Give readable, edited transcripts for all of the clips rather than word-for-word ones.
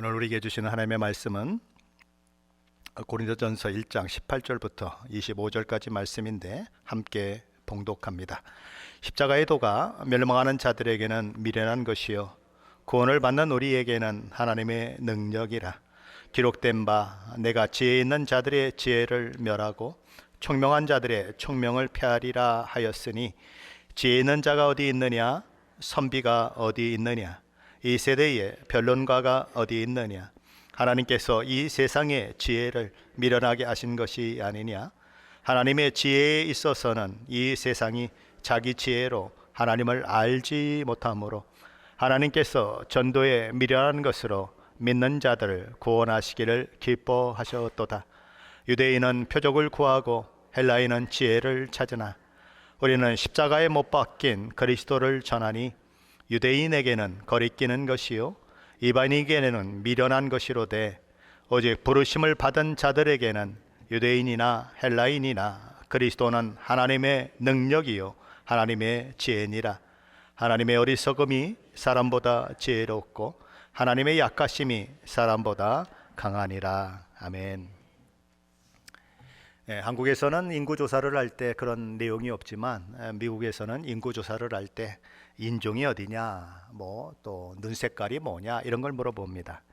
오늘 우리에게 주시는 하나님의 말씀은 고린도전서 1장 18절부터 25절까지 말씀인데 함께 봉독합니다. 십자가의 도가 멸망하는 자들에게는 미련한 것이요 구원을 받는 우리에게는 하나님의 능력이라. 기록된 바 내가 지혜 있는 자들의 지혜를 멸하고 총명한 자들의 총명을 폐하리라 하였으니, 지혜 있는 자가 어디 있느냐, 선비가 어디 있느냐, 이 세대에 변론가가 어디 있느냐. 하나님께서 이 세상의 지혜를 미련하게 하신 것이 아니냐. 하나님의 지혜에 있어서는 이 세상이 자기 지혜로 하나님을 알지 못하므로 하나님께서 전도에 미련한 것으로 믿는 자들을 구원하시기를 기뻐하셨도다. 유대인은 표적을 구하고 헬라인은 지혜를 찾으나 우리는 십자가에 못 박힌 그리스도를 전하니, 유대인에게는 거리끼는 것이요 이방인에게는 미련한 것이로되 오직 부르심을 받은 자들에게는 유대인이나 헬라인이나 그리스도는 하나님의 능력이요 하나님의 지혜니라. 하나님의 어리석음이 사람보다 지혜롭고 하나님의 약하심이 사람보다 강하니라. 아멘. 한국에서는 인구조사를 할 때 그런 내용이 없지만 미국에서는 인구조사를 할 때 인종이 어디냐, 뭐 또 눈 색깔이 뭐냐 이런 걸 물어봅니다.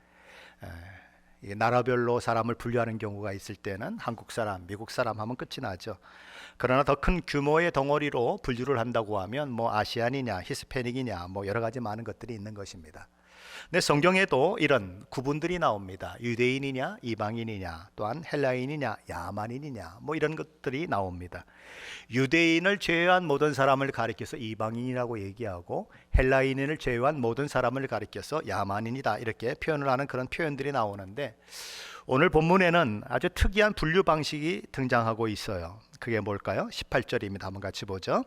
나라별로 사람을 분류하는 경우가 있을 때는 한국 사람, 미국 사람 하면 끝이 나죠. 그러나 더 큰 규모의 덩어리로 분류를 한다고 하면 뭐 아시안이냐, 히스패닉이냐, 뭐 여러 가지 많은 것들이 있는 것입니다. 근데 성경에도 이런 구분들이 나옵니다. 유대인이냐, 이방인이냐, 또한 헬라인이냐, 야만인이냐, 뭐 이런 것들이 나옵니다. 유대인을 제외한 모든 사람을 가리켜서 이방인이라고 얘기하고, 헬라인을 제외한 모든 사람을 가리켜서 야만인이다 이렇게 표현을 하는 그런 표현들이 나오는데, 오늘 본문에는 아주 특이한 분류 방식이 등장하고 있어요. 그게 뭘까요? 18절입니다. 한번 같이 보죠.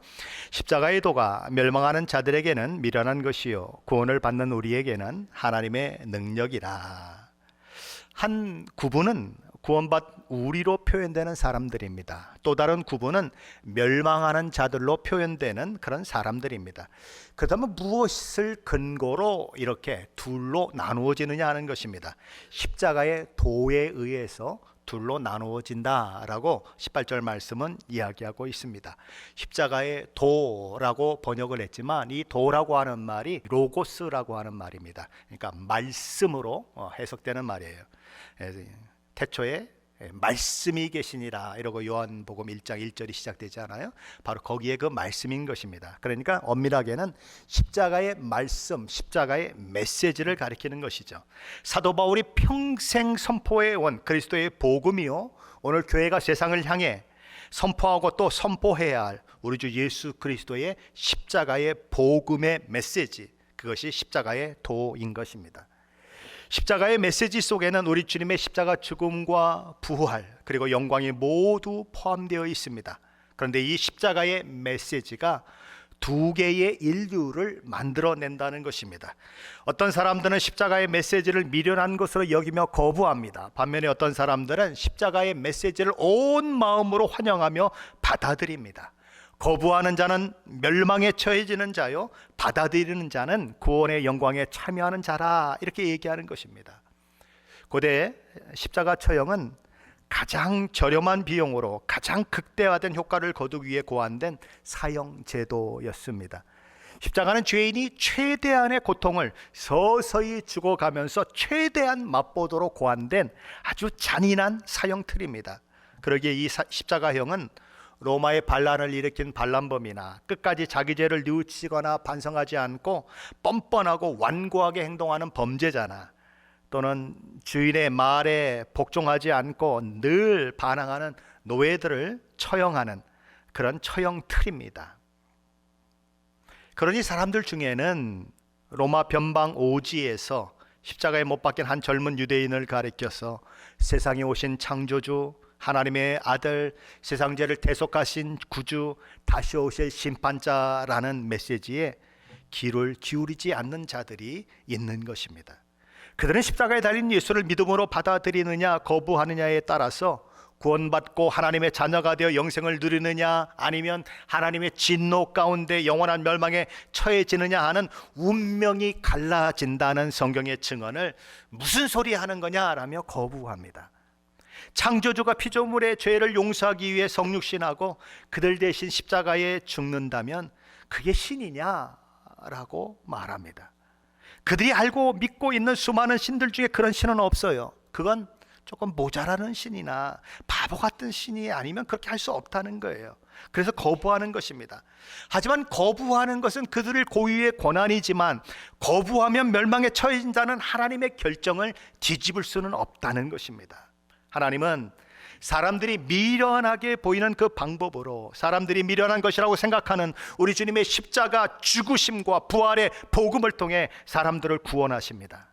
십자가의 도가 멸망하는 자들에게는 미련한 것이요 구원을 받는 우리에게는 하나님의 능력이라. 한 구분은 구원받 우리로 표현되는 사람들입니다. 또 다른 구분은 멸망하는 자들로 표현되는 그런 사람들입니다. 그렇다면 무엇을 근거로 이렇게 둘로 나누어지느냐 하는 것입니다. 십자가의 도에 의해서 둘로 나누어진다라고 18절 말씀은 이야기하고 있습니다. 십자가의 도라고 번역을 했지만 이 도라고 하는 말이 로고스라고 하는 말입니다. 그러니까 말씀으로 해석되는 말이에요. 태초에 말씀이 계시니라 이러고 요한복음 1장 1절이 시작되지 않아요? 바로 거기에 그 말씀인 것입니다. 그러니까 엄밀하게는 십자가의 말씀, 십자가의 메시지를 가리키는 것이죠. 사도 바울이 평생 선포해온 그리스도의 복음이요, 오늘 교회가 세상을 향해 선포하고 또 선포해야 할 우리 주 예수 그리스도의 십자가의 복음의 메시지, 그것이 십자가의 도인 것입니다. 십자가의 메시지 속에는 우리 주님의 십자가 죽음과 부활 그리고 영광이 모두 포함되어 있습니다. 그런데 이 십자가의 메시지가 두 개의 인류를 만들어낸다는 것입니다. 어떤 사람들은 십자가의 메시지를 미련한 것으로 여기며 거부합니다. 반면에 어떤 사람들은 십자가의 메시지를 온 마음으로 환영하며 받아들입니다. 거부하는 자는 멸망에 처해지는 자요, 받아들이는 자는 구원의 영광에 참여하는 자라, 이렇게 얘기하는 것입니다. 고대 십자가 처형은 가장 저렴한 비용으로 가장 극대화된 효과를 거두기 위해 고안된 사형 제도였습니다. 십자가는 죄인이 최대한의 고통을 서서히 죽어가면서 최대한 맛보도록 고안된 아주 잔인한 사형 틀입니다. 그러기에 이 십자가형은 로마의 반란을 일으킨 반란범이나 끝까지 자기 죄를 뉘우치거나 반성하지 않고 뻔뻔하고 완고하게 행동하는 범죄자나 또는 주인의 말에 복종하지 않고 늘 반항하는 노예들을 처형하는 그런 처형 틀입니다. 그러니 사람들 중에는 로마 변방 오지에서 십자가에 못 박힌 한 젊은 유대인을 가리켜서 세상에 오신 창조주, 하나님의 아들, 세상 죄를 대속하신 구주, 다시 오실 심판자라는 메시지에 귀를 기울이지 않는 자들이 있는 것입니다. 그들은 십자가에 달린 예수를 믿음으로 받아들이느냐 거부하느냐에 따라서 구원받고 하나님의 자녀가 되어 영생을 누리느냐, 아니면 하나님의 진노 가운데 영원한 멸망에 처해지느냐 하는 운명이 갈라진다는 성경의 증언을 무슨 소리 하는 거냐라며 거부합니다. 창조주가 피조물의 죄를 용서하기 위해 성육신하고 그들 대신 십자가에 죽는다면 그게 신이냐라고 말합니다. 그들이 알고 믿고 있는 수많은 신들 중에 그런 신은 없어요. 그건 조금 모자라는 신이나 바보 같은 신이 아니면 그렇게 할 수 없다는 거예요. 그래서 거부하는 것입니다. 하지만 거부하는 것은 그들의 고유의 권한이지만 거부하면 멸망에 처해진다는 하나님의 결정을 뒤집을 수는 없다는 것입니다. 하나님은 사람들이 미련하게 보이는 그 방법으로, 사람들이 미련한 것이라고 생각하는 우리 주님의 십자가 죽으심과 부활의 복음을 통해 사람들을 구원하십니다.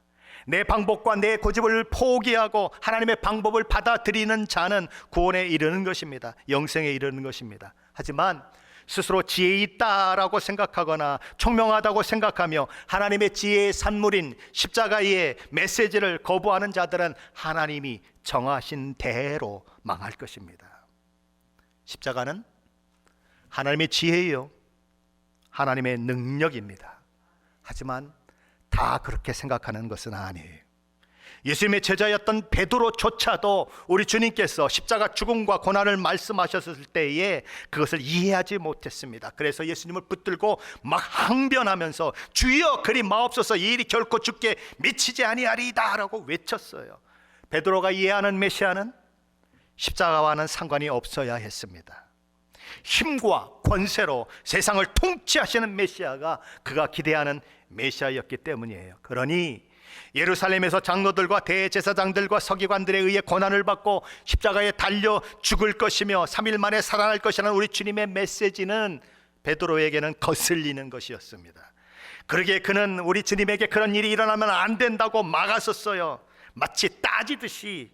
내 방법과 내 고집을 포기하고 하나님의 방법을 받아들이는 자는 구원에 이르는 것입니다. 영생에 이르는 것입니다. 하지만 스스로 지혜 있다라고 생각하거나 총명하다고 생각하며 하나님의 지혜의 산물인 십자가의 메시지를 거부하는 자들은 하나님이 정하신 대로 망할 것입니다. 십자가는 하나님의 지혜예요. 하나님의 능력입니다. 하지만 다 그렇게 생각하는 것은 아니에요. 예수님의 제자였던 베드로조차도 우리 주님께서 십자가 죽음과 고난을 말씀하셨을 때에 그것을 이해하지 못했습니다. 그래서 예수님을 붙들고 막 항변하면서 주여 그리 마옵소서, 이 일이 결코 주께 미치지 아니하리이다 라고 외쳤어요. 베드로가 이해하는 메시아는 십자가와는 상관이 없어야 했습니다. 힘과 권세로 세상을 통치하시는 메시아가 그가 기대하는 메시아였기 때문이에요. 그러니 예루살렘에서 장로들과 대제사장들과 서기관들에 의해 고난을 받고 십자가에 달려 죽을 것이며 3일 만에 살아날 것이라는 우리 주님의 메시지는 베드로에게는 거슬리는 것이었습니다. 그러기에 그는 우리 주님에게 그런 일이 일어나면 안 된다고 막았었어요. 마치 따지듯이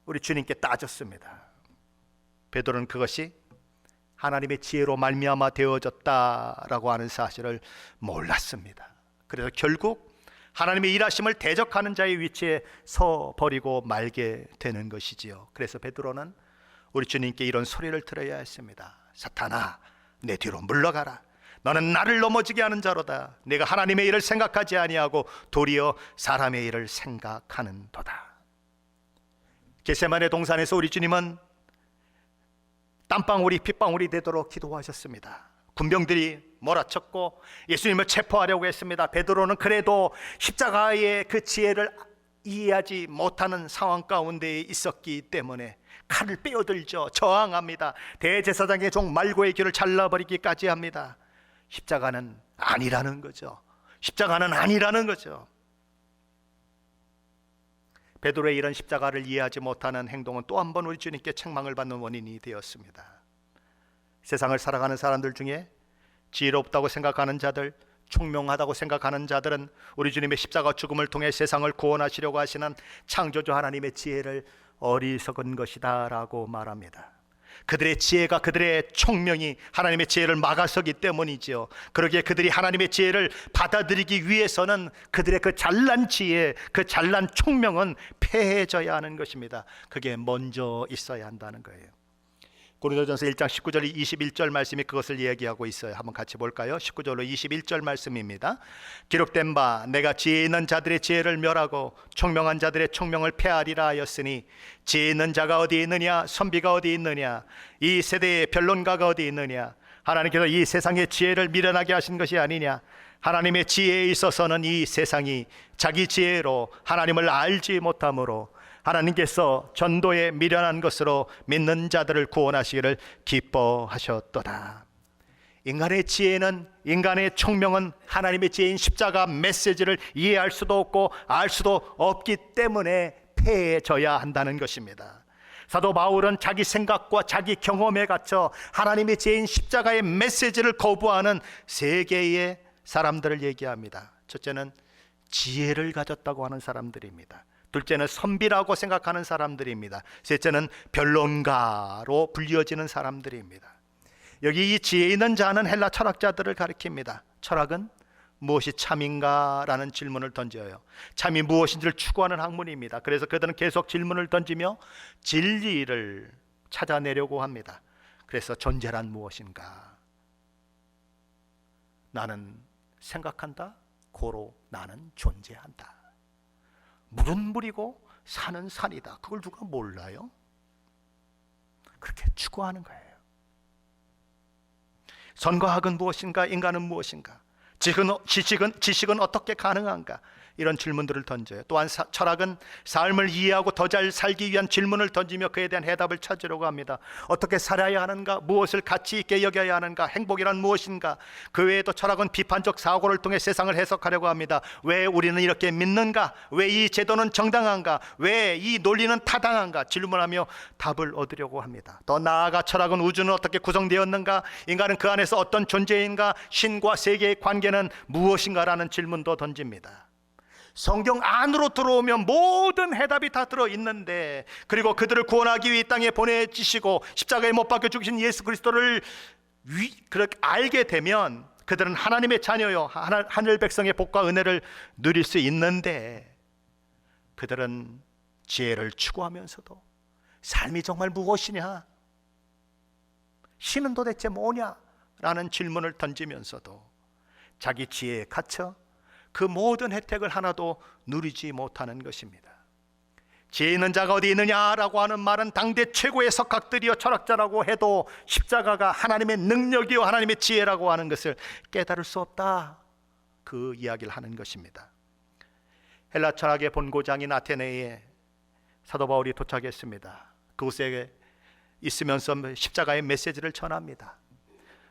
우리 주님께 따졌습니다. 베드로는 그것이 하나님의 지혜로 말미암아 되어졌다라고 하는 사실을 몰랐습니다. 그래서 결국 하나님의 일하심을 대적하는 자의 위치에 서 버리고 말게 되는 것이지요. 그래서 베드로는 우리 주님께 이런 소리를 들어야 했습니다. 사탄아, 내 뒤로 물러가라. 너는 나를 넘어지게 하는 자로다. 내가 하나님의 일을 생각하지 아니하고 도리어 사람의 일을 생각하는도다. 겟세마네 동산에서 우리 주님은 땀방울이 핏방울이 되도록 기도하셨습니다. 군병들이 몰아쳤고 예수님을 체포하려고 했습니다. 베드로는 그래도 십자가의 그 지혜를 이해하지 못하는 상황 가운데 있었기 때문에 칼을 빼어들죠. 저항합니다. 대제사장의 종 말고의 귀를 잘라버리기까지 합니다. 십자가는 아니라는 거죠. 십자가는 아니라는 거죠. 베드로의 이런 십자가를 이해하지 못하는 행동은 또 한 번 우리 주님께 책망을 받는 원인이 되었습니다. 세상을 살아가는 사람들 중에 지혜롭다고 생각하는 자들, 총명하다고 생각하는 자들은 우리 주님의 십자가 죽음을 통해 세상을 구원하시려고 하시는 창조주 하나님의 지혜를 어리석은 것이다 라고 말합니다. 그들의 지혜가, 그들의 총명이 하나님의 지혜를 막아서기 때문이지요. 그러기에 그들이 하나님의 지혜를 받아들이기 위해서는 그들의 그 잘난 지혜, 그 잘난 총명은 패해져야 하는 것입니다. 그게 먼저 있어야 한다는 거예요. 고린도전서 1장 19절 21절 말씀이 그것을 얘기하고 있어요. 한번 같이 볼까요? 19절로 21절 말씀입니다. 기록된 바 내가 지혜 있는 자들의 지혜를 멸하고 총명한 자들의 총명을 패하리라 하였으니 지혜 있는 자가 어디 있느냐, 선비가 어디 있느냐, 이 세대의 변론가가 어디 있느냐. 하나님께서 이 세상의 지혜를 미련하게 하신 것이 아니냐. 하나님의 지혜에 있어서는 이 세상이 자기 지혜로 하나님을 알지 못하므로 하나님께서 전도에 미련한 것으로 믿는 자들을 구원하시기를 기뻐하셨도다. 인간의 지혜는, 인간의 총명은 하나님의 지혜인 십자가 메시지를 이해할 수도 없고 알 수도 없기 때문에 패해져야 한다는 것입니다. 사도 바울은 자기 생각과 자기 경험에 갇혀 하나님의 지혜인 십자가의 메시지를 거부하는 세 개의 사람들을 얘기합니다. 첫째는 지혜를 가졌다고 하는 사람들입니다. 둘째는 선비라고 생각하는 사람들입니다. 셋째는 변론가로 불리어지는 사람들입니다. 여기 이 지혜 있는 자는 헬라 철학자들을 가리킵니다. 철학은 무엇이 참인가? 라는 질문을 던져요. 참이 무엇인지를 추구하는 학문입니다. 그래서 그들은 계속 질문을 던지며 진리를 찾아내려고 합니다. 그래서 존재란 무엇인가? 나는 생각한다. 고로 나는 존재한다. 물은 물이고 산은 산이다. 그걸 누가 몰라요? 그렇게 추구하는 거예요. 선과 악은 무엇인가? 인간은 무엇인가? 지식은 어떻게 가능한가? 이런 질문들을 던져요. 또한 철학은 삶을 이해하고 더 잘 살기 위한 질문을 던지며 그에 대한 해답을 찾으려고 합니다. 어떻게 살아야 하는가? 무엇을 가치 있게 여겨야 하는가? 행복이란 무엇인가? 그 외에도 철학은 비판적 사고를 통해 세상을 해석하려고 합니다. 왜 우리는 이렇게 믿는가? 왜 이 제도는 정당한가? 왜 이 논리는 타당한가? 질문하며 답을 얻으려고 합니다. 더 나아가 철학은 우주는 어떻게 구성되었는가? 인간은 그 안에서 어떤 존재인가? 신과 세계의 관계는 무엇인가라는 질문도 던집니다. 성경 안으로 들어오면 모든 해답이 다 들어있는데, 그리고 그들을 구원하기 위해 이 땅에 보내주시고 십자가에 못 박혀 죽으신 예수 그리스도를 그렇게 알게 되면 그들은 하나님의 자녀요, 하늘 백성의 복과 은혜를 누릴 수 있는데, 그들은 지혜를 추구하면서도 삶이 정말 무엇이냐, 신은 도대체 뭐냐 라는 질문을 던지면서도 자기 지혜에 갇혀 그 모든 혜택을 하나도 누리지 못하는 것입니다. 지혜 있는 자가 어디 있느냐라고 하는 말은 당대 최고의 석학들이여 철학자라고 해도 십자가가 하나님의 능력이요 하나님의 지혜라고 하는 것을 깨달을 수 없다, 그 이야기를 하는 것입니다. 헬라 철학의 본고장인 아테네에 사도 바울이 도착했습니다. 그곳에 있으면서 십자가의 메시지를 전합니다.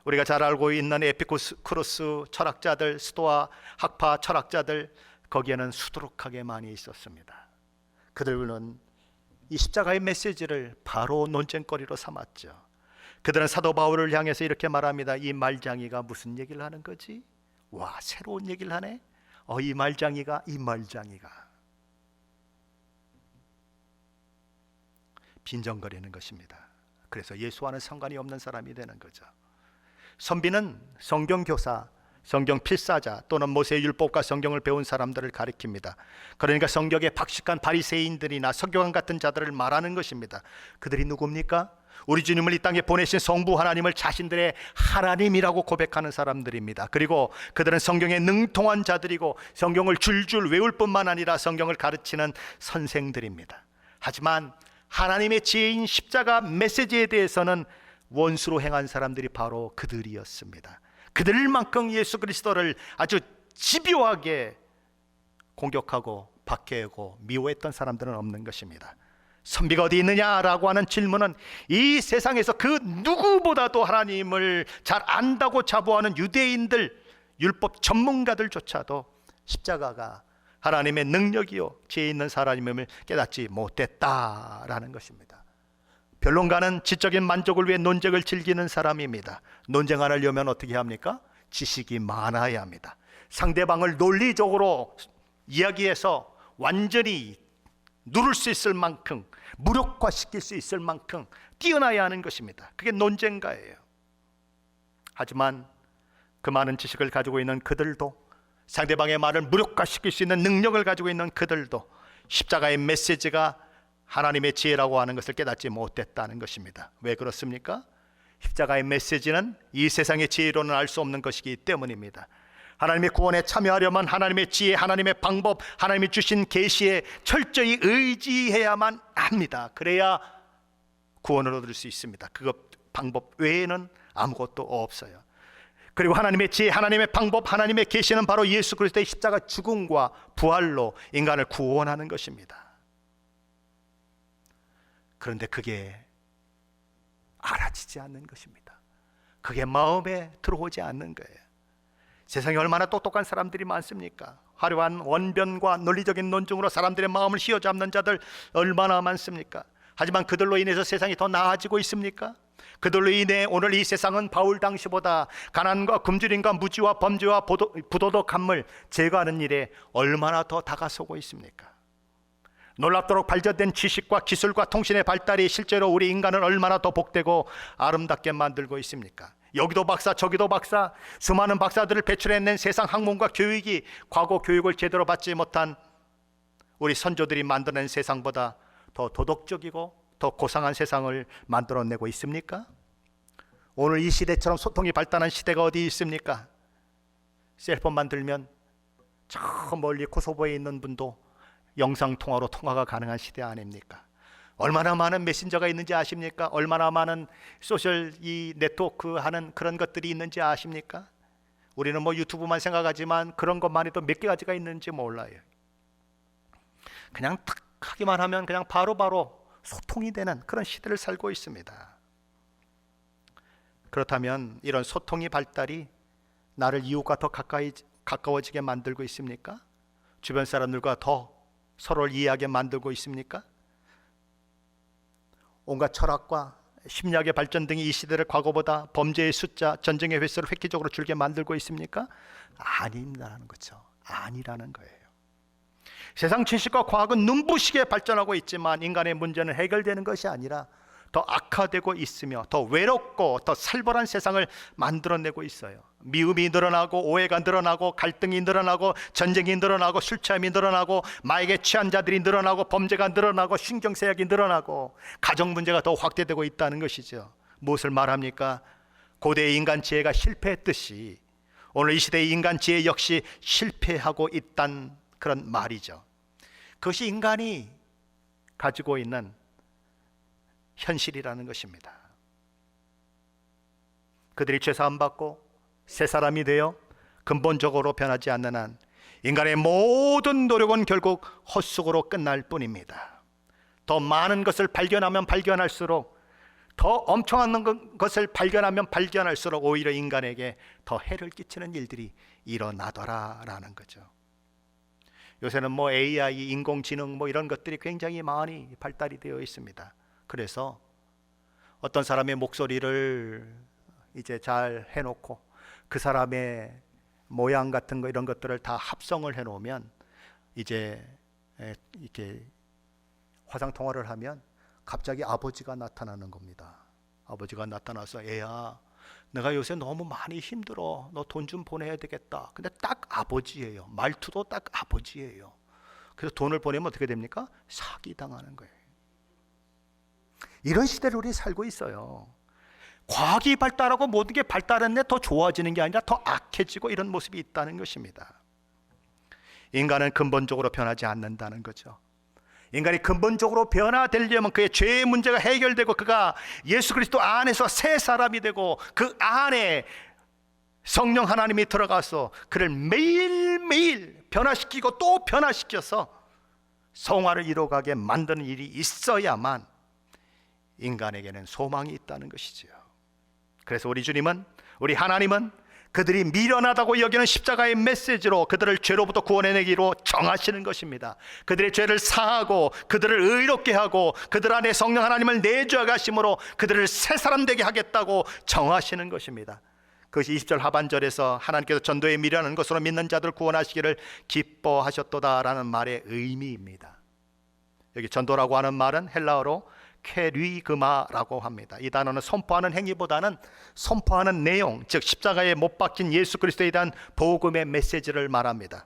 우리가 잘 알고 있는 에피쿠로스 철학자들, 스토아 학파 철학자들, 거기에는 수두룩하게 많이 있었습니다. 그들은 이 십자가의 메시지를 바로 논쟁거리로 삼았죠. 그들은 사도 바울을 향해서 이렇게 말합니다. 이 말장이가 무슨 얘기를 하는 거지? 와, 새로운 얘기를 하네. 이 말장이가 빈정거리는 것입니다. 그래서 예수와는 상관이 없는 사람이 되는 거죠. 선비는 성경교사, 성경 필사자 또는 모세의 율법과 성경을 배운 사람들을 가리킵니다. 그러니까 성경에 박식한 바리새인들이나 서기관 같은 자들을 말하는 것입니다. 그들이 누굽니까? 우리 주님을 이 땅에 보내신 성부 하나님을 자신들의 하나님이라고 고백하는 사람들입니다. 그리고 그들은 성경에 능통한 자들이고 성경을 줄줄 외울 뿐만 아니라 성경을 가르치는 선생들입니다. 하지만 하나님의 지혜인 십자가 메시지에 대해서는 원수로 행한 사람들이 바로 그들이었습니다. 그들만큼 예수 그리스도를 아주 집요하게 공격하고 박해하고 미워했던 사람들은 없는 것입니다. 선비가 어디 있느냐라고 하는 질문은 이 세상에서 그 누구보다도 하나님을 잘 안다고 자부하는 유대인들, 율법 전문가들조차도 십자가가 하나님의 능력이요 지혜 있는 사람임을 깨닫지 못했다라는 것입니다. 변론가는 지적인 만족을 위해 논쟁을 즐기는 사람입니다. 논쟁 안 하려면 어떻게 합니까? 지식이 많아야 합니다. 상대방을 논리적으로 이야기해서 완전히 누를 수 있을 만큼, 무력화시킬 수 있을 만큼 뛰어나야 하는 것입니다. 그게 논쟁가예요. 하지만 그 많은 지식을 가지고 있는 그들도, 상대방의 말을 무력화시킬 수 있는 능력을 가지고 있는 그들도 십자가의 메시지가 하나님의 지혜라고 하는 것을 깨닫지 못했다는 것입니다. 왜 그렇습니까? 십자가의 메시지는 이 세상의 지혜로는 알 수 없는 것이기 때문입니다. 하나님의 구원에 참여하려면 하나님의 지혜, 하나님의 방법, 하나님이 주신 계시에 철저히 의지해야만 합니다. 그래야 구원을 얻을 수 있습니다. 그 방법 외에는 아무것도 없어요. 그리고 하나님의 지혜, 하나님의 방법, 하나님의 계시는 바로 예수 그리스도의 십자가 죽음과 부활로 인간을 구원하는 것입니다. 그런데 그게 알아지지 않는 것입니다. 그게 마음에 들어오지 않는 거예요. 세상에 얼마나 똑똑한 사람들이 많습니까? 화려한 원변과 논리적인 논증으로 사람들의 마음을 휘어잡는 자들 얼마나 많습니까? 하지만 그들로 인해서 세상이 더 나아지고 있습니까? 그들로 인해 오늘 이 세상은 바울 당시보다 가난과 굶주림과 무지와 범죄와 부도덕 간물 제거하는 일에 얼마나 더 다가서고 있습니까? 놀랍도록 발전된 지식과 기술과 통신의 발달이 실제로 우리 인간을 얼마나 더 복되고 아름답게 만들고 있습니까? 여기도 박사 저기도 박사, 수많은 박사들을 배출해낸 세상 학문과 교육이 과거 교육을 제대로 받지 못한 우리 선조들이 만들어낸 세상보다 더 도덕적이고 더 고상한 세상을 만들어내고 있습니까? 오늘 이 시대처럼 소통이 발달한 시대가 어디 있습니까? 셀폰만 들면 저 멀리 코소보에 있는 분도 영상통화로 통화가 가능한 시대 아닙니까? 얼마나 많은 메신저가 있는지 아십니까? 얼마나 많은 소셜 이 네트워크 하는 그런 것들이 있는지 아십니까? 우리는 뭐 유튜브만 생각하지만 그런 것만 해도 몇 개 가지가 있는지 몰라요. 그냥 탁 하기만 하면 그냥 바로바로 소통이 되는 그런 시대를 살고 있습니다. 그렇다면 이런 소통이 발달이 나를 이웃과 더 가까워지게 만들고 있습니까? 주변 사람들과 더 서로를 이해하게 만들고 있습니까? 온갖 철학과 심리학의 발전 등이 이 시대를 과거보다 범죄의 숫자, 전쟁의 횟수를 획기적으로 줄게 만들고 있습니까? 아니라는 거죠. 아니라는 거예요. 세상 지식과 과학은 눈부시게 발전하고 있지만 인간의 문제는 해결되는 것이 아니라 더 악화되고 있으며 더 외롭고 더 살벌한 세상을 만들어내고 있어요. 미움이 늘어나고 오해가 늘어나고 갈등이 늘어나고 전쟁이 늘어나고 술 취함이 늘어나고 마약에 취한 자들이 늘어나고 범죄가 늘어나고 신경쇠약이 늘어나고 가정 문제가 더 확대되고 있다는 것이죠. 무엇을 말합니까? 고대의 인간 지혜가 실패했듯이 오늘 이 시대의 인간 지혜 역시 실패하고 있다는 그런 말이죠. 그것이 인간이 가지고 있는 현실이라는 것입니다. 그들이 죄사함 받고 새 사람이 되어 근본적으로 변하지 않는 한 인간의 모든 노력은 결국 헛수고로 끝날 뿐입니다. 더 많은 것을 발견하면 발견할수록, 더 엄청난 것을 발견하면 발견할수록 오히려 인간에게 더 해를 끼치는 일들이 일어나더라라는 거죠. 요새는 뭐 AI, 인공지능 뭐 이런 것들이 굉장히 많이 발달이 되어 있습니다. 그래서 어떤 사람의 목소리를 이제 잘 해놓고 그 사람의 모양 같은 거 이런 것들을 다 합성을 해놓으면 이제 이렇게 화상 통화를 하면 갑자기 아버지가 나타나는 겁니다. 아버지가 나타나서 애야, 내가 요새 너무 많이 힘들어. 너 돈 좀 보내야 되겠다. 근데 딱 아버지예요. 말투도 딱 아버지예요. 그래서 돈을 보내면 어떻게 됩니까? 사기당하는 거예요. 이런 시대를 우리 살고 있어요. 과학이 발달하고 모든 게 발달했는데 더 좋아지는 게 아니라 더 악해지고 이런 모습이 있다는 것입니다. 인간은 근본적으로 변하지 않는다는 거죠. 인간이 근본적으로 변화되려면 그의 죄의 문제가 해결되고 그가 예수 그리스도 안에서 새 사람이 되고 그 안에 성령 하나님이 들어가서 그를 매일매일 변화시키고 또 변화시켜서 성화를 이루어가게 만드는 일이 있어야만 인간에게는 소망이 있다는 것이지요. 그래서 우리 주님은, 우리 하나님은 그들이 미련하다고 여기는 십자가의 메시지로 그들을 죄로부터 구원해내기로 정하시는 것입니다. 그들의 죄를 사하고 그들을 의롭게 하고 그들 안에 성령 하나님을 내주하게 하심으로 그들을 새 사람 되게 하겠다고 정하시는 것입니다. 그것이 20절 하반절에서 하나님께서 전도에 미련한 것으로 믿는 자들을 구원하시기를 기뻐하셨도다라는 말의 의미입니다. 여기 전도라고 하는 말은 헬라어로 케리그마라고 합니다. 이 단어는 선포하는 행위보다는 선포하는 내용, 즉 십자가에 못 박힌 예수 그리스도에 대한 복음의 메시지를 말합니다.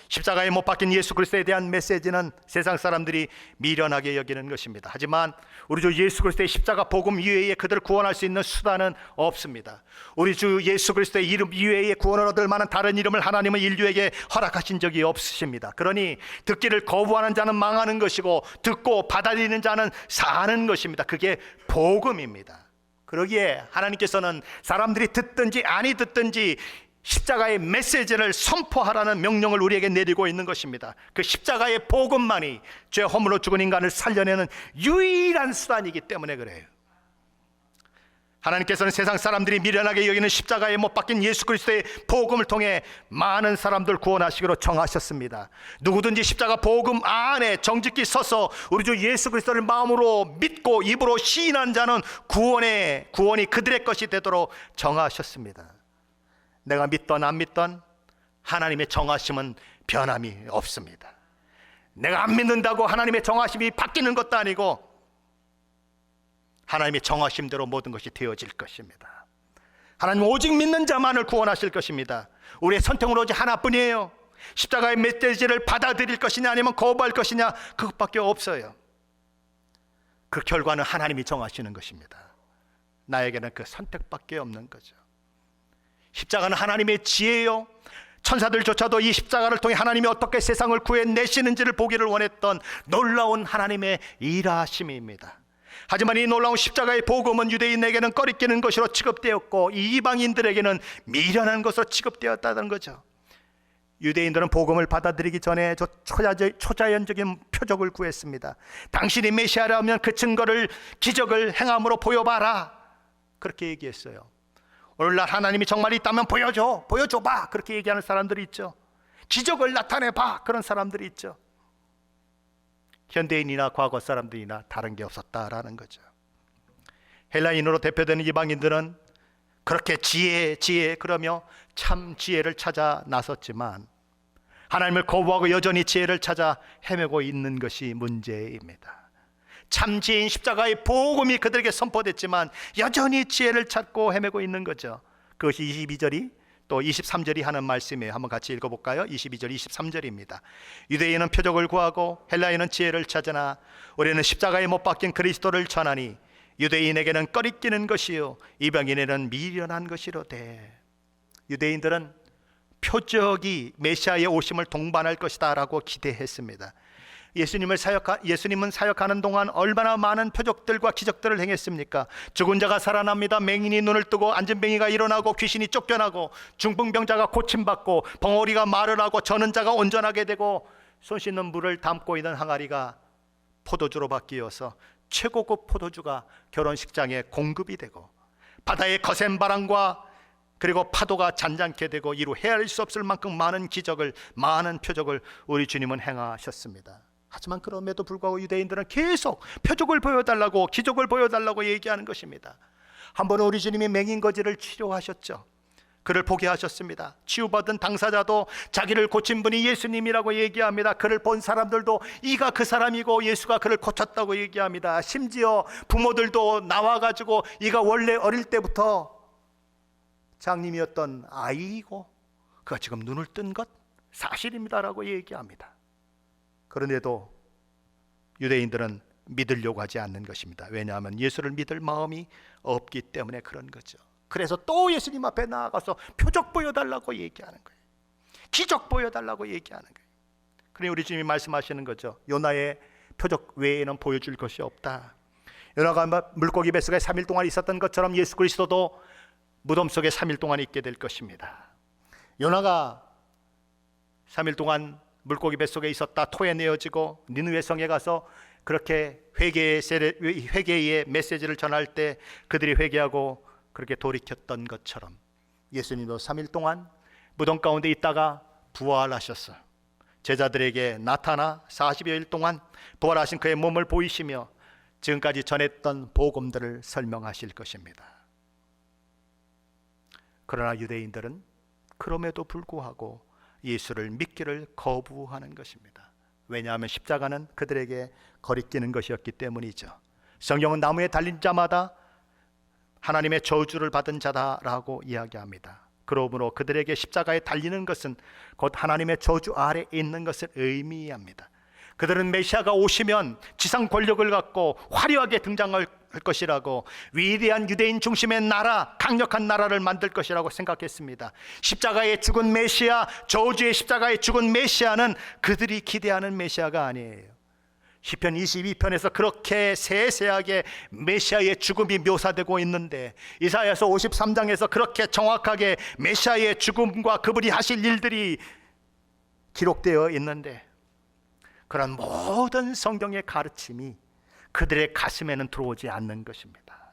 십자가에 못 박힌 예수 그리스도에 대한 메시지는 세상 사람들이 미련하게 여기는 것입니다. 하지만 우리 주 예수 그리스도의 십자가 복음 이외에 그들을 구원할 수 있는 수단은 없습니다. 우리 주 예수 그리스도의 이름 이외에 구원을 얻을 만한 다른 이름을 하나님은 인류에게 허락하신 적이 없으십니다. 그러니 듣기를 거부하는 자는 망하는 것이고 듣고 받아들이는 자는 사는 것입니다. 그게 복음입니다. 그러기에 하나님께서는 사람들이 듣든지 아니 듣든지 십자가의 메시지를 선포하라는 명령을 우리에게 내리고 있는 것입니다. 그 십자가의 복음만이 죄 허물로 죽은 인간을 살려내는 유일한 수단이기 때문에 그래요. 하나님께서는 세상 사람들이 미련하게 여기는 십자가에 못 박힌 예수 그리스도의 복음을 통해 많은 사람들 구원하시기로 정하셨습니다. 누구든지 십자가 복음 안에 정직히 서서 우리 주 예수 그리스도를 마음으로 믿고 입으로 시인한 자는 구원이 그들의 것이 되도록 정하셨습니다. 내가 믿던 안 믿던 하나님의 정하심은 변함이 없습니다. 내가 안 믿는다고 하나님의 정하심이 바뀌는 것도 아니고 하나님의 정하심대로 모든 것이 되어질 것입니다. 하나님 오직 믿는 자만을 구원하실 것입니다. 우리의 선택은 오직 하나뿐이에요. 십자가의 메시지를 받아들일 것이냐 아니면 거부할 것이냐, 그것밖에 없어요. 그 결과는 하나님이 정하시는 것입니다. 나에게는 그 선택밖에 없는 거죠. 십자가는 하나님의 지혜요, 천사들조차도 이 십자가를 통해 하나님이 어떻게 세상을 구해내시는지를 보기를 원했던 놀라운 하나님의 일하심입니다. 하지만 이 놀라운 십자가의 복음은 유대인에게는 꺼리끼는 것으로 취급되었고 이 이방인들에게는 미련한 것으로 취급되었다는 거죠. 유대인들은 복음을 받아들이기 전에 저 초자연적인 표적을 구했습니다. 당신이 메시아라면 그 증거를, 기적을 행함으로 보여봐라, 그렇게 얘기했어요. 오늘날 하나님이 정말 있다면 보여줘봐, 그렇게 얘기하는 사람들이 있죠. 기적을 나타내봐, 그런 사람들이 있죠. 현대인이나 과거 사람들이나 다른 게 없었다라는 거죠. 헬라인으로 대표되는 이방인들은 그렇게 지혜 그러며 참 지혜를 찾아 나섰지만 하나님을 거부하고 여전히 지혜를 찾아 헤매고 있는 것이 문제입니다. 참 지혜인 십자가의 복음이 그들에게 선포됐지만 여전히 지혜를 찾고 헤매고 있는 거죠. 그것이 22절이 또 23절이 하는 말씀이에요. 한번 같이 읽어볼까요? 22절 23절입니다. 유대인은 표적을 구하고 헬라인은 지혜를 찾으나 우리는 십자가에 못 박힌 그리스도를 전하니 유대인에게는 꺼리끼는 것이요 이방인에게는 미련한 것이로되. 유대인들은 표적이 메시아의 오심을 동반할 것이다 라고 기대했습니다. 예수님은 사역하는 동안 얼마나 많은 표적들과 기적들을 행했습니까? 죽은 자가 살아납니다. 맹인이 눈을 뜨고 앉은 뱅이가 일어나고 귀신이 쫓겨나고 중풍병자가 고침받고 벙어리가 말을 하고 저는 자가 온전하게 되고 손 씻는 물을 담고 있는 항아리가 포도주로 바뀌어서 최고급 포도주가 결혼식장에 공급이 되고 바다의 거센 바람과 그리고 파도가 잔잔케 되고 이루 헤아릴 수 없을 만큼 많은 기적을, 많은 표적을 우리 주님은 행하셨습니다. 하지만 그럼에도 불구하고 유대인들은 계속 표적을 보여달라고, 기적을 보여달라고 얘기하는 것입니다. 한 번은 우리 주님이 맹인거지를 치료하셨죠. 그를 보게 하셨습니다. 치유받은 당사자도 자기를 고친 분이 예수님이라고 얘기합니다. 그를 본 사람들도 이가 그 사람이고 예수가 그를 고쳤다고 얘기합니다. 심지어 부모들도 나와가지고 이가 원래 어릴 때부터 장님이었던 아이이고 그가 지금 눈을 뜬 것 사실입니다라고 얘기합니다. 그런데도 유대인들은 믿으려고 하지 않는 것입니다. 왜냐하면 예수를 믿을 마음이 없기 때문에 그런 거죠. 그래서 또 예수님 앞에 나아가서 표적 보여달라고 얘기하는 거예요. 기적 보여달라고 얘기하는 거예요. 그러니 우리 주님이 말씀하시는 거죠. 요나의 표적 외에는 보여줄 것이 없다. 요나가 물고기 뱃속에 3일 동안 있었던 것처럼 예수 그리스도도 무덤 속에 3일 동안 있게 될 것입니다. 요나가 3일 동안 물고기 뱃속에 있었다 토해내어지고 니느웨 성에 가서 그렇게 회개의 메시지를 전할 때 그들이 회개하고 그렇게 돌이켰던 것처럼 예수님도 3일 동안 무덤 가운데 있다가 부활하셨어요. 제자들에게 나타나 40여일 동안 부활하신 그의 몸을 보이시며 지금까지 전했던 복음들을 설명하실 것입니다. 그러나 유대인들은 그럼에도 불구하고 예수를 믿기를 거부하는 것입니다. 왜냐하면 십자가는 그들에게 거리끼는 것이었기 때문이죠. 성경은 나무에 달린 자마다 하나님의 저주를 받은 자다라고 이야기합니다. 그러므로 그들에게 십자가에 달리는 것은 곧 하나님의 저주 아래 있는 것을 의미합니다. 그들은 메시아가 오시면 지상 권력을 갖고 화려하게 등장할 것이라고, 위대한 유대인 중심의 나라, 강력한 나라를 만들 것이라고 생각했습니다. 십자가에 죽은 메시아, 저주의 십자가에 죽은 메시아는 그들이 기대하는 메시아가 아니에요. 시편 22편에서 그렇게 세세하게 메시아의 죽음이 묘사되고 있는데, 이사야서 53장에서 그렇게 정확하게 메시아의 죽음과 그분이 하실 일들이 기록되어 있는데, 그런 모든 성경의 가르침이 그들의 가슴에는 들어오지 않는 것입니다.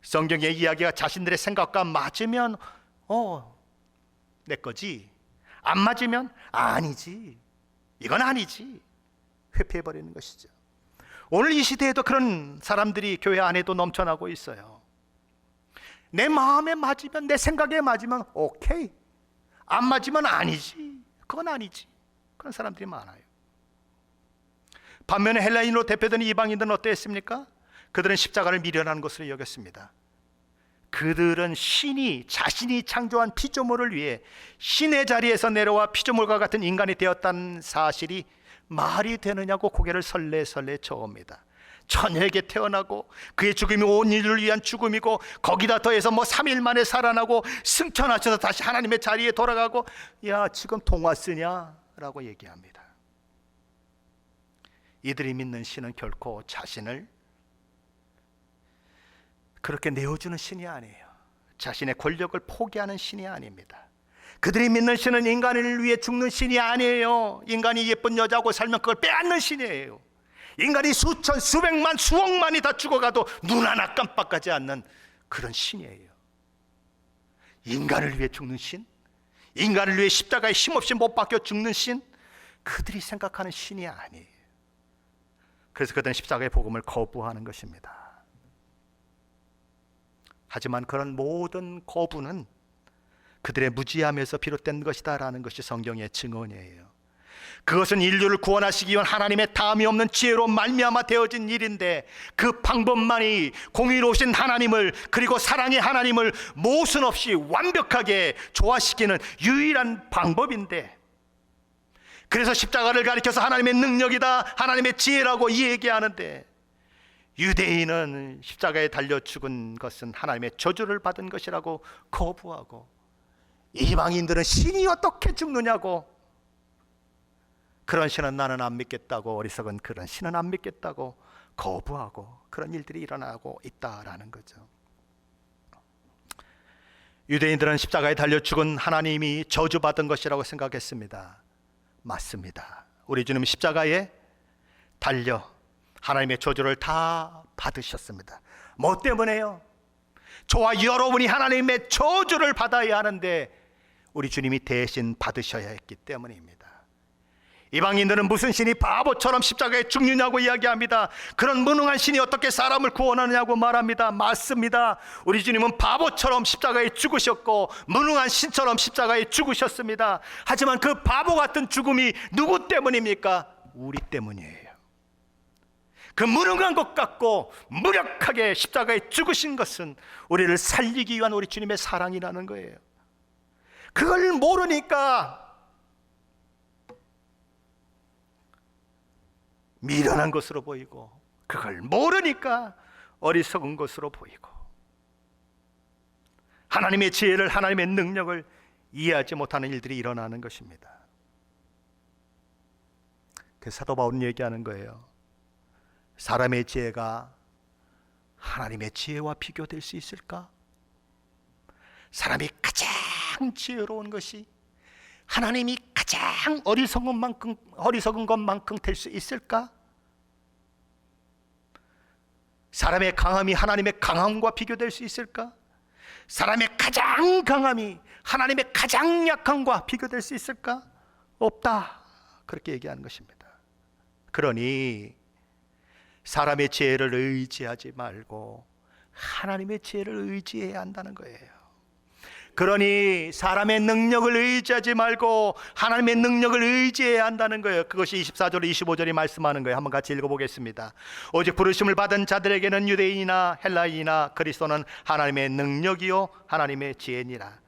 성경의 이야기가 자신들의 생각과 맞으면 내 거지, 안 맞으면 아니지, 이건 아니지, 회피해버리는 것이죠. 오늘 이 시대에도 그런 사람들이 교회 안에도 넘쳐나고 있어요. 내 마음에 맞으면, 내 생각에 맞으면 오케이, 안 맞으면 아니지, 그건 아니지, 그런 사람들이 많아요. 반면에 헬라인으로 대표되는 이방인들은 어땠습니까? 그들은 십자가를 미련한 것으로 여겼습니다. 그들은 신이 자신이 창조한 피조물을 위해 신의 자리에서 내려와 피조물과 같은 인간이 되었다는 사실이 말이 되느냐고 고개를 설레설레 저읍니다. 처녀에게 태어나고 그의 죽음이 온 인류를 위한 죽음이고 거기다 더해서 3일 만에 살아나고 승천하셔서 다시 하나님의 자리에 돌아가고, 야, 지금 동화 쓰냐? 라고 얘기합니다. 이들이 믿는 신은 결코 자신을 그렇게 내어주는 신이 아니에요. 자신의 권력을 포기하는 신이 아닙니다. 그들이 믿는 신은 인간을 위해 죽는 신이 아니에요. 인간이 예쁜 여자하고 살면 그걸 빼앗는 신이에요. 인간이 수천, 수백만, 수억만이 다 죽어가도 눈 하나 깜빡하지 않는 그런 신이에요. 인간을 위해 죽는 신, 인간을 위해 십자가에 힘없이 못 박혀 죽는 신, 그들이 생각하는 신이 아니에요. 그래서 그들은 십자가의 복음을 거부하는 것입니다. 하지만 그런 모든 거부는 그들의 무지함에서 비롯된 것이다 라는 것이 성경의 증언이에요. 그것은 인류를 구원하시기 위한 하나님의 다함이 없는 지혜로 말미암아 되어진 일인데, 그 방법만이 공의로우신 하나님을, 그리고 사랑의 하나님을 모순 없이 완벽하게 조화시키는 유일한 방법인데, 그래서 십자가를 가리켜서 하나님의 능력이다, 하나님의 지혜라고 얘기하는데, 유대인은 십자가에 달려 죽은 것은 하나님의 저주를 받은 것이라고 거부하고, 이방인들은 신이 어떻게 죽느냐고, 그런 신은 나는 안 믿겠다고, 어리석은 그런 신은 안 믿겠다고 거부하고, 그런 일들이 일어나고 있다라는 거죠. 유대인들은 십자가에 달려 죽은 하나님이 저주받은 것이라고 생각했습니다. 맞습니다. 우리 주님 십자가에 달려 하나님의 저주를 다 받으셨습니다. 뭐 때문에요? 저와 여러분이 하나님의 저주를 받아야 하는데 우리 주님이 대신 받으셔야 했기 때문입니다. 이방인들은 무슨 신이 바보처럼 십자가에 죽느냐고 이야기합니다. 그런 무능한 신이 어떻게 사람을 구원하느냐고 말합니다. 맞습니다. 우리 주님은 바보처럼 십자가에 죽으셨고 무능한 신처럼 십자가에 죽으셨습니다. 하지만 그 바보 같은 죽음이 누구 때문입니까? 우리 때문이에요. 그 무능한 것 같고 무력하게 십자가에 죽으신 것은 우리를 살리기 위한 우리 주님의 사랑이라는 거예요. 그걸 모르니까 미련한 것으로 보이고, 그걸 모르니까 어리석은 것으로 보이고, 하나님의 지혜를, 하나님의 능력을 이해하지 못하는 일들이 일어나는 것입니다. 그 사도 바울은 얘기하는 거예요. 사람의 지혜가 하나님의 지혜와 비교될 수 있을까? 사람이 가장 지혜로운 것이 하나님이 가장 어리석은 것만큼 될 수 있을까? 사람의 강함이 하나님의 강함과 비교될 수 있을까? 사람의 가장 강함이 하나님의 가장 약함과 비교될 수 있을까? 없다. 그렇게 얘기하는 것입니다. 그러니 사람의 지혜를 의지하지 말고 하나님의 지혜를 의지해야 한다는 거예요. 그러니 사람의 능력을 의지하지 말고 하나님의 능력을 의지해야 한다는 거예요. 그것이 24절 25절이 말씀하는 거예요. 한번 같이 읽어보겠습니다. 오직 부르심을 받은 자들에게는 유대인이나 헬라인이나 그리스도는 하나님의 능력이요 하나님의 지혜니라.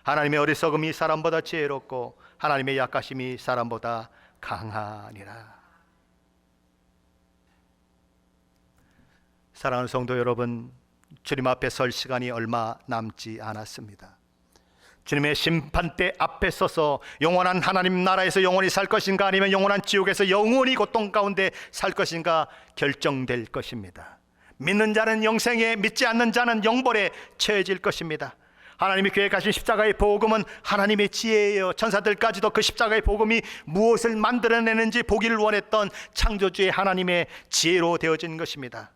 하나님의 어리석음이 사람보다 지혜롭고 하나님의 약하심이 사람보다 강하니라. 사랑하는 성도 여러분, 주님 앞에 설 시간이 얼마 남지 않았습니다. 주님의 심판대 앞에 서서 영원한 하나님 나라에서 영원히 살 것인가, 아니면 영원한 지옥에서 영원히 고통 가운데 살 것인가 결정될 것입니다. 믿는 자는 영생에, 믿지 않는 자는 영벌에 처해질 것입니다. 하나님이 계획하신 십자가의 복음은 하나님의 지혜예요. 천사들까지도 그 십자가의 복음이 무엇을 만들어내는지 보기를 원했던 창조주의 하나님의 지혜로 되어진 것입니다.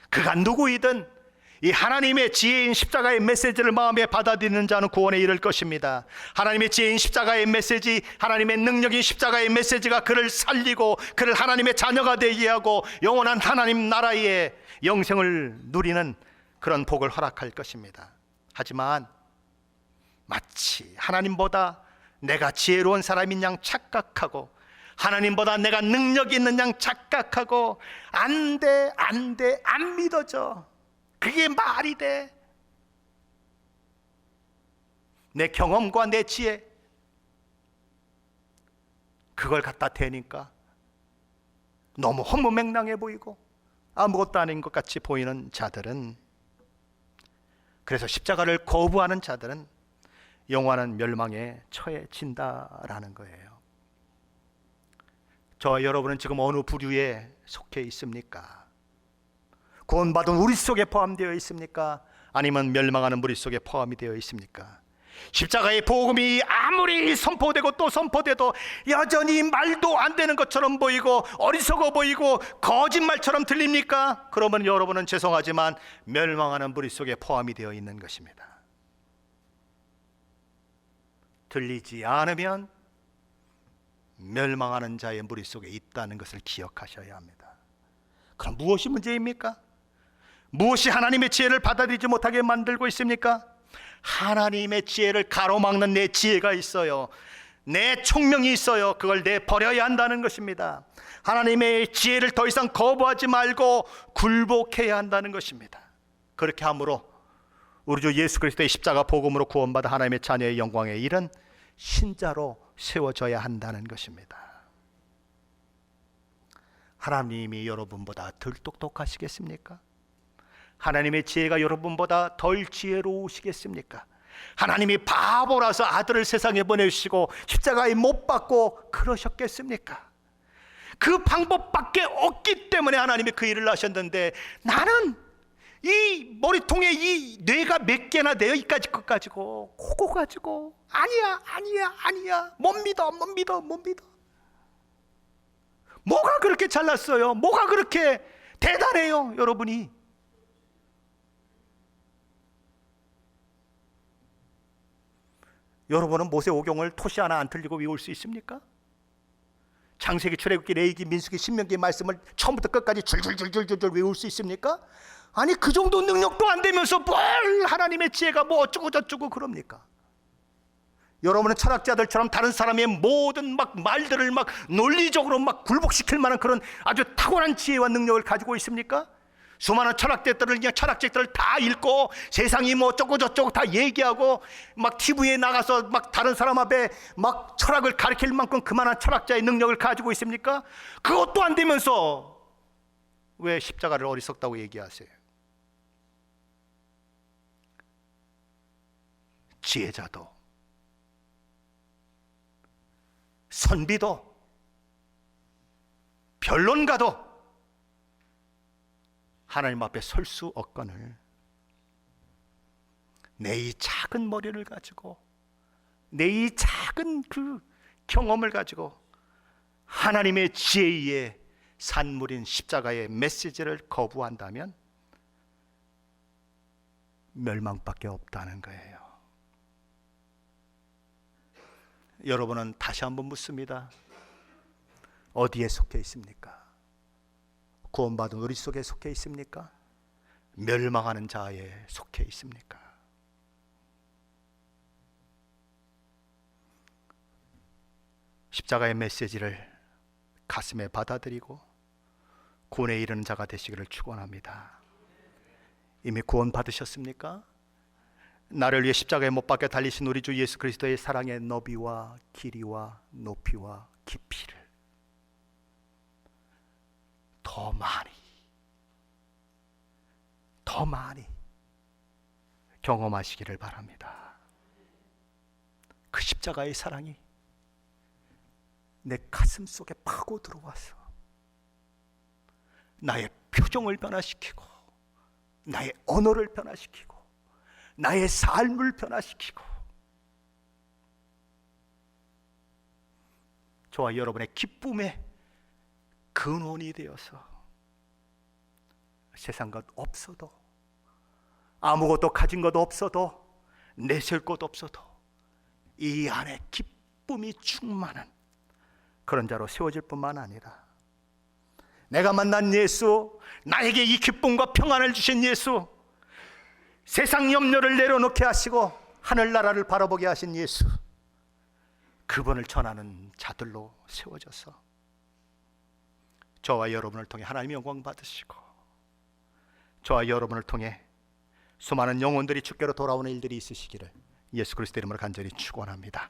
그가 누구이든 이 하나님의 지혜인 십자가의 메시지를 마음에 받아들이는 자는 구원에 이를 것입니다. 하나님의 지혜인 십자가의 메시지, 하나님의 능력인 십자가의 메시지가 그를 살리고 그를 하나님의 자녀가 되게 하고 영원한 하나님 나라의 영생을 누리는 그런 복을 허락할 것입니다. 하지만 마치 하나님보다 내가 지혜로운 사람인 양 착각하고, 하나님보다 내가 능력 있는 양 착각하고, 안 돼, 안 믿어져, 그게 말이 돼, 내 경험과 내 지혜 그걸 갖다 대니까 너무 허무맹랑해 보이고 아무것도 아닌 것 같이 보이는 자들은, 그래서 십자가를 거부하는 자들은 영원한 멸망에 처해진다라는 거예요. 저와 여러분은 지금 어느 부류에 속해 있습니까? 구원받은 우리 속에 포함되어 있습니까? 아니면 멸망하는 무리 속에 포함이 되어 있습니까? 십자가의 복음이 아무리 선포되고 또 선포돼도 여전히 말도 안 되는 것처럼 보이고 어리석어 보이고 거짓말처럼 들립니까? 그러면 여러분은 죄송하지만 멸망하는 무리 속에 포함이 되어 있는 것입니다. 들리지 않으면 멸망하는 자의 무리 속에 있다는 것을 기억하셔야 합니다. 그럼 무엇이 문제입니까? 무엇이 하나님의 지혜를 받아들이지 못하게 만들고 있습니까? 하나님의 지혜를 가로막는 내 지혜가 있어요. 내 총명이 있어요. 그걸 내버려야 한다는 것입니다. 하나님의 지혜를 더 이상 거부하지 말고 굴복해야 한다는 것입니다. 그렇게 함으로 우리 주 예수 그리스도의 십자가 복음으로 구원받아 하나님의 자녀의 영광에 이른 신자로 세워져야 한다는 것입니다. 하나님이 여러분보다 덜 똑똑하시겠습니까? 하나님의 지혜가 여러분보다 덜 지혜로우시겠습니까? 하나님이 바보라서 아들을 세상에 보내주시고 십자가에 못 박고 그러셨겠습니까? 그 방법밖에 없기 때문에 하나님이 그 일을 하셨는데, 나는 이 머리통에 이 뇌가 몇 개나 돼요? 이까지 것 가지고 그거 가지고 아니야 못 믿어. 뭐가 그렇게 잘났어요? 뭐가 그렇게 대단해요? 여러분이 여러분은 모세오경을 토시 하나 안 틀리고 외울 수 있습니까? 창세기, 출애굽기, 레위기, 민수기, 신명기 말씀을 처음부터 끝까지 줄줄줄줄줄 외울 수 있습니까? 아니, 그 정도 능력도 안 되면서 뭘 하나님의 지혜가 뭐 어쩌고 저쩌고 그럽니까? 여러분은 철학자들처럼 다른 사람의 모든 막 말들을 막 논리적으로 막 굴복시킬 만한 그런 아주 탁월한 지혜와 능력을 가지고 있습니까? 수많은 철학자들을 그냥 철학책들을 다 읽고 세상이 뭐 어쩌고 저쩌고 다 얘기하고 막 TV에 나가서 막 다른 사람 앞에 막 철학을 가르칠 만큼 그만한 철학자의 능력을 가지고 있습니까? 그것도 안 되면서 왜 십자가를 어리석다고 얘기하세요? 지혜자도 선비도 변론가도 하나님 앞에 설 수 없거늘 내 이 작은 머리를 가지고 내 이 작은 그 경험을 가지고 하나님의 지혜의 산물인 십자가의 메시지를 거부한다면 멸망밖에 없다는 거예요. 여러분은 다시 한번 묻습니다. 어디에 속해 있습니까? 구원받은 우리 속에 속해 있습니까? 멸망하는 자에 속해 있습니까? 십자가의 메시지를 가슴에 받아들이고 구원에 이르는 자가 되시기를 축원합니다. 이미 구원 받으셨습니까? 나를 위해 십자가에 못 박혀 달리신 우리 주 예수 그리스도의 사랑의 너비와 길이와 높이와 깊이를 더 많이 경험하시기를 바랍니다. 그 십자가의 사랑이 내 가슴 속에 파고 들어와서 나의 표정을 변화시키고 나의 언어를 변화시키고 나의 삶을 변화시키고 저와 여러분의 기쁨의 근원이 되어서 세상 것 없어도 아무것도 가진 것 없어도 내세울 것 없어도 이 안에 기쁨이 충만한 그런 자로 세워질 뿐만 아니라 내가 만난 예수, 나에게 이 기쁨과 평안을 주신 예수, 세상 염려를 내려놓게 하시고 하늘나라를 바라보게 하신 예수, 그분을 전하는 자들로 세워져서 저와 여러분을 통해 하나님의 영광 받으시고 저와 여러분을 통해 수많은 영혼들이 주께로 돌아오는 일들이 있으시기를 예수 그리스도 이름으로 간절히 축원합니다.